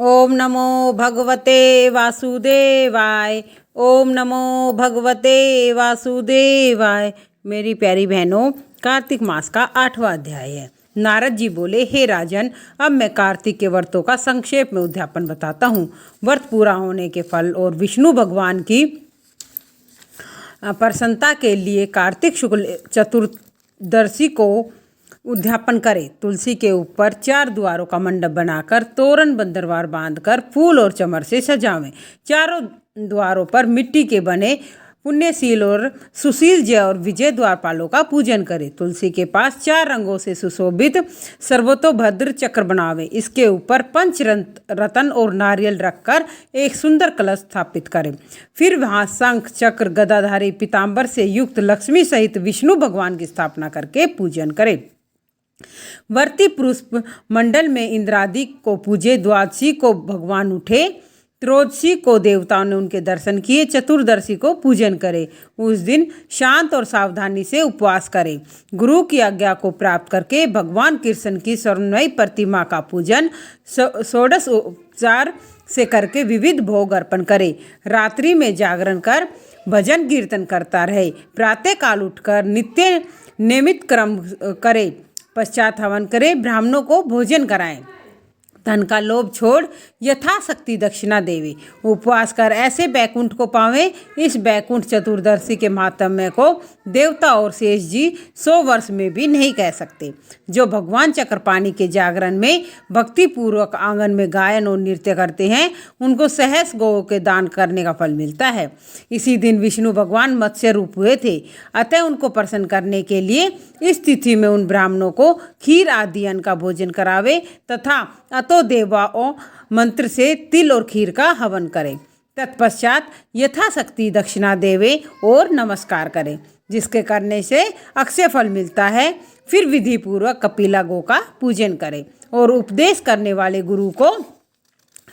ओम नमो भगवते वासुदेवाय। ओम नमो भगवते वासुदेवाय। मेरी प्यारी बहनों, कार्तिक मास का 8वां अध्याय है। नारद जी बोले, हे राजन, अब मैं कार्तिक के व्रतों का संक्षेप में उद्यापन बताता हूँ। व्रत पूरा होने के फल और विष्णु भगवान की प्रसन्नता के लिए कार्तिक शुक्ल चतुर्दशी को उद्यापन करें। तुलसी के ऊपर 4 द्वारों का मंडप बनाकर तोरण बंदरवार बांधकर फूल और चमर से सजावें। चारों द्वारों पर मिट्टी के बने पुण्यशील और सुशील जय और विजय द्वारपालों का पूजन करें। तुलसी के पास 4 रंगों से सुशोभित सर्वतोभद्र चक्र बनावें। इसके ऊपर पंच रतन और नारियल रखकर एक सुंदर कलश स्थापित करें। फिर वहां शंख चक्र गदाधारी पीताम्बर से युक्त लक्ष्मी सहित विष्णु भगवान की स्थापना करके पूजन करें। वर्ती पुष्प मंडल में इंद्रादि को पूजे। द्वादशी को भगवान उठे। त्रयोदशी को देवताओं ने उनके दर्शन किए। चतुर्दशी को पूजन करें। उस दिन शांत और सावधानी से उपवास करें। गुरु की आज्ञा को प्राप्त करके भगवान कृष्ण की स्वर्णमयी प्रतिमा का पूजन षोडश उपचार से करके विविध भोग अर्पण करें। रात्रि में जागरण कर भजन कीर्तन करता रहे। प्रातः काल उठकर नित्य नियमित कर्म करे। पश्चात हवन करें। ब्राह्मणों को भोजन कराएं। धन का लोभ छोड़ यथाशक्ति दक्षिणा देवे। उपवास कर ऐसे बैकुंठ को पावें। इस बैकुंठ चतुर्दशी के महात्म्य को देवता और शेष जी 100 वर्ष में भी नहीं कह सकते। जो भगवान चक्रपाणी के जागरण में भक्ति पूर्वक आंगन में गायन और नृत्य करते हैं, उनको सहस्र गौ के दान करने का फल मिलता है। इसी दिन विष्णु भगवान मत्स्य रूप हुए थे, अतः उनको प्रसन्न करने के लिए इस तिथि में उन ब्राह्मणों को खीर आदि अन्न का भोजन करावे तथा तो देवाओं मंत्र से तिल और खीर का हवन करें। तत्पश्चात यथाशक्ति दक्षिणा देवे और नमस्कार करें, जिसके करने से अक्षय फल मिलता है। फिर विधि पूर्वक कपिला गौ का पूजन करें और उपदेश करने वाले गुरु को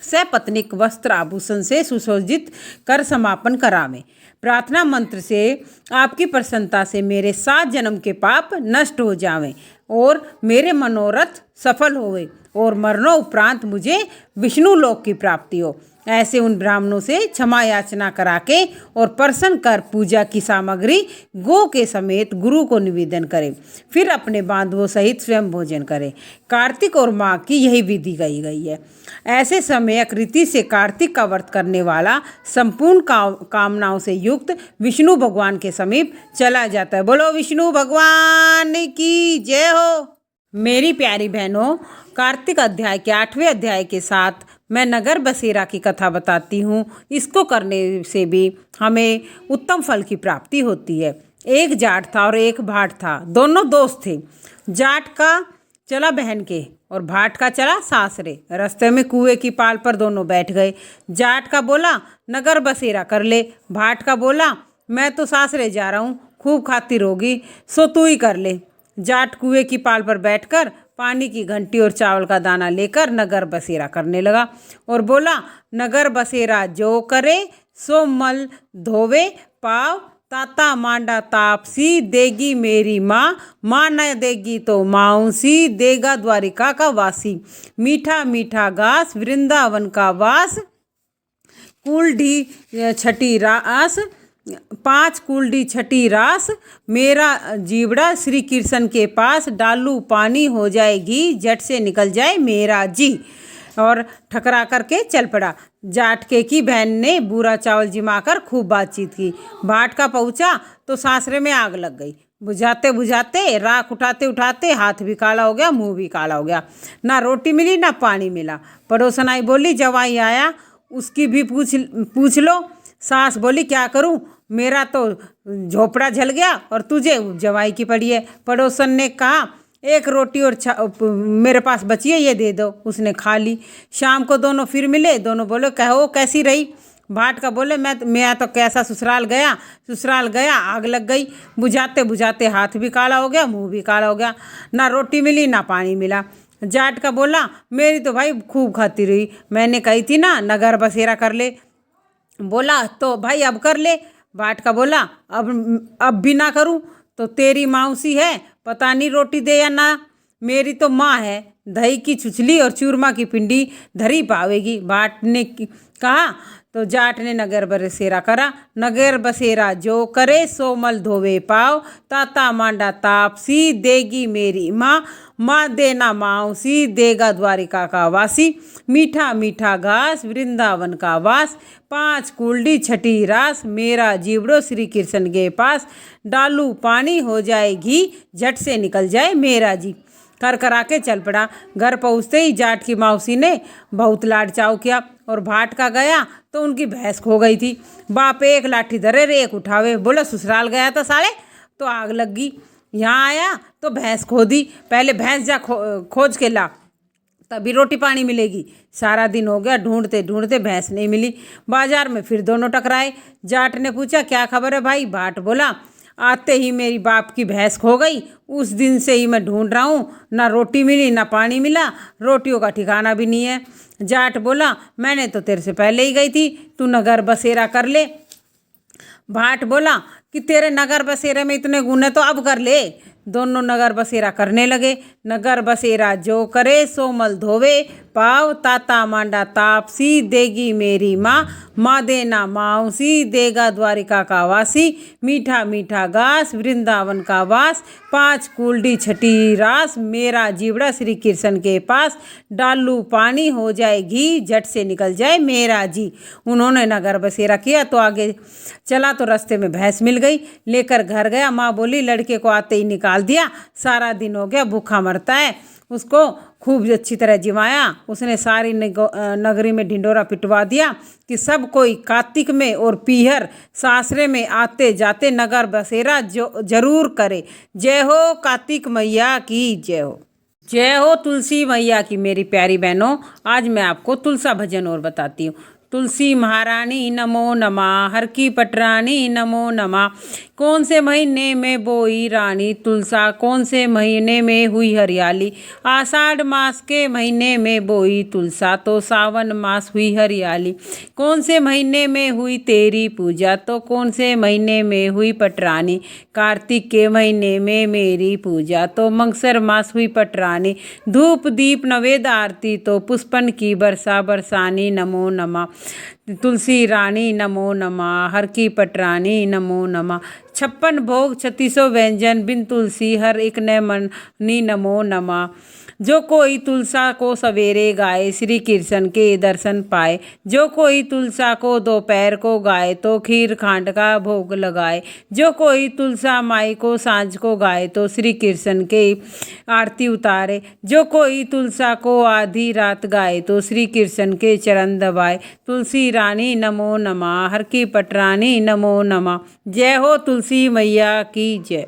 सपत्नीक वस्त्र आभूषण से सुसज्जित कर समापन करावें। प्रार्थना मंत्र से आपकी प्रसन्नता से मेरे 7 जन्म के पाप नष्ट हो जावें और मेरे मनोरथ सफल होवे और मरणोपरांत मुझे विष्णु लोक की प्राप्ति हो। ऐसे उन ब्राह्मणों से क्षमा याचना करा के और प्रसन्न कर पूजा की सामग्री गो के समेत गुरु को निवेदन करें। फिर अपने बांधवों सहित स्वयं भोजन करें। कार्तिक और माघ की यही विधि कही गई है। ऐसे समय रीति से कार्तिक का व्रत करने वाला संपूर्ण कामनाओं से युक्त विष्णु भगवान के समीप चला जाता है। बोलो विष्णु भगवान की जय हो। मेरी प्यारी बहनों, कार्तिक अध्याय के 8वें अध्याय के साथ मैं नगर बसेरा की कथा बताती हूँ। इसको करने से भी हमें उत्तम फल की प्राप्ति होती है। एक जाट था और एक भाट था। दोनों दोस्त थे। जाट का चला बहन के और भाट का चला सासरे। रास्ते में कुएं की पाल पर दोनों बैठ गए। जाट का बोला, नगर बसेरा कर ले। भाट का बोला, मैं तो सासरे जा रहा हूँ, खूब खातिर होगी, सो तू ही कर ले। जाट कुएं की पाल पर बैठकर पानी की घंटी और चावल का दाना लेकर नगर बसेरा करने लगा और बोला, नगर बसेरा जो करे सो मल धोवे पाव ताता मांडा तापसी देगी मेरी माँ, माँ न देगी तो माऊसी देगा द्वारिका का वासी। मीठा मीठा घास वृंदावन का वास, कुलडी छठी रास 5 कुलडी छठी रास, मेरा जीवड़ा श्री कृष्ण के पास, डालू पानी हो जाएगी झट से निकल जाए मेरा जी। और ठकरा करके चल पड़ा। जाटके की बहन ने बूरा चावल जिमाकर खूब बातचीत की। भाट का पहुंचा तो सासरे में आग लग गई। बुझाते बुझाते राख उठाते उठाते हाथ भी काला हो गया, मुंह भी काला हो गया। ना रोटी मिली ना पानी मिला। पड़ोसन आई बोली, जवाई आया, उसकी भी पूछ लो। सास बोली, क्या करूं, मेरा तो झोपड़ा जल गया और तुझे जवाई की पड़ी है। पड़ोसन ने कहा, एक रोटी और मेरे पास बची है, ये दे दो। उसने खा ली। शाम को दोनों फिर मिले। दोनों बोले, कहो कैसी रही। भाट का बोले, मैं तो कैसा ससुराल गया आग लग गई। बुझाते बुझाते हाथ भी काला हो गया, मुंह भी काला हो गया, ना रोटी मिली ना पानी मिला। जाट का बोला, मेरी तो भाई खूब खाती रही, मैंने कही थी ना नगर बसेरा कर ले। बोला, तो भाई अब कर ले। भाट का बोला, अब भी ना करूं तो तेरी मौसी है, पता नहीं रोटी दे या ना। मेरी तो माँ है, दही की छुछली और चूरमा की पिंडी धरी पावेगी। भाट ने कहा तो जाट ने नगर बसेरा करा। नगर बसेरा जो करे सो मल धोवे पाव, ताता मांडा तापसी देगी मेरी माँ, माँ देना माउसी देगा द्वारिका का वासी, मीठा मीठा घास वृंदावन का वास, 5 कुलडी छठी रास मेरा जीवड़ो श्री कृष्ण के पास, डालू पानी हो जाए घी झट से निकल जाए मेरा जी। कर करा के चल पड़ा। घर पहुँचते ही जाट की मौसी ने बहुत लाड चाव किया और भाट का गया तो उनकी भैंस खो गई थी। बाप एक लाठी धरे रे एक उठावे, बोला ससुराल गया था साले तो आग लग गई, यहाँ आया तो भैंस खो दी, पहले भैंस जा खोज के ला तभी रोटी पानी मिलेगी। सारा दिन हो गया ढूंढते ढूंढते भैंस नहीं मिली। बाजार में फिर दोनों टकराए। जाट ने पूछा क्या खबर है भाई? भाट बोला आते ही मेरी बाप की भैंस खो गई, उस दिन से ही मैं ढूंढ रहा हूँ, ना रोटी मिली ना पानी मिला, रोटियों का ठिकाना भी नहीं है। जाट बोला मैंने तो तेरे से पहले ही गई थी, तू नगर बसेरा कर ले। भाट बोला कि तेरे नगर बसेरे में इतने गुण है तो अब कर ले। दोनों नगर बसेरा करने लगे। नगर बसेरा जो करे सो मल धोवे पाव, ताता मांडा तापसी देगी मेरी माँ, माँ देना माउसी देगा द्वारिका का वासी, मीठा मीठा घास वृंदावन का वास, 5 कुलडी छठी रास मेरा जीवड़ा श्री कृष्ण के पास, डालू पानी हो जाए घी झट से निकल जाए मेरा जी। उन्होंने नगर बसेरा किया तो आगे चला तो रास्ते में भैंस मिल गई, लेकर घर गया। माँ बोली लड़के को आते ही निकाल दिया, सारा दिन हो गया भूखा मरता है। उसको खूब अच्छी तरह जिमाया। उसने सारी नगरी में ढिंडोरा पिटवा दिया कि सब कोई कार्तिक में और पीहर सासरे में आते जाते नगर बसेरा जो जरूर करे। जय हो कार्तिक मैया की जय हो। जय हो तुलसी मैया की। मेरी प्यारी बहनों, आज मैं आपको तुलसा भजन और बताती हूँ। तुलसी महारानी नमो नमः, हर की पटरानी नमो नमः। कौन से महीने में बोई रानी तुलसा, कौन से महीने में हुई हरियाली, आषाढ़ मास के महीने में बोई तुलसा तो सावन मास हुई हरियाली। कौन से महीने में हुई तेरी पूजा तो कौन से महीने में हुई पटरानी, कार्तिक के महीने में मेरी पूजा तो मंगसर मास हुई पटरानी। धूप दीप नवेद आरती तो पुष्पन की बरसा बरसानी नमो नमः। तुलसी रानी नमो नमः, हर की पटरानी नमो नमः। 56 भोग 3600 व्यंजन बिन तुलसी हर एक न मनी नमो नमः। जो कोई तुलसा को सवेरे गाए श्री कृष्ण के दर्शन पाए, जो कोई तुलसा को दोपहर को गाए तो खीर खांड का भोग लगाए, जो कोई तुलसा माई को सांझ को गाए तो श्री कृष्ण के आरती उतारे, जो कोई तुलसा को आधी रात गाए तो श्री कृष्ण के चरण दबाए। तुलसी रानी नमो नमः, हर की पटरानी नमो नमः। जय हो तुलसी मैया की जय।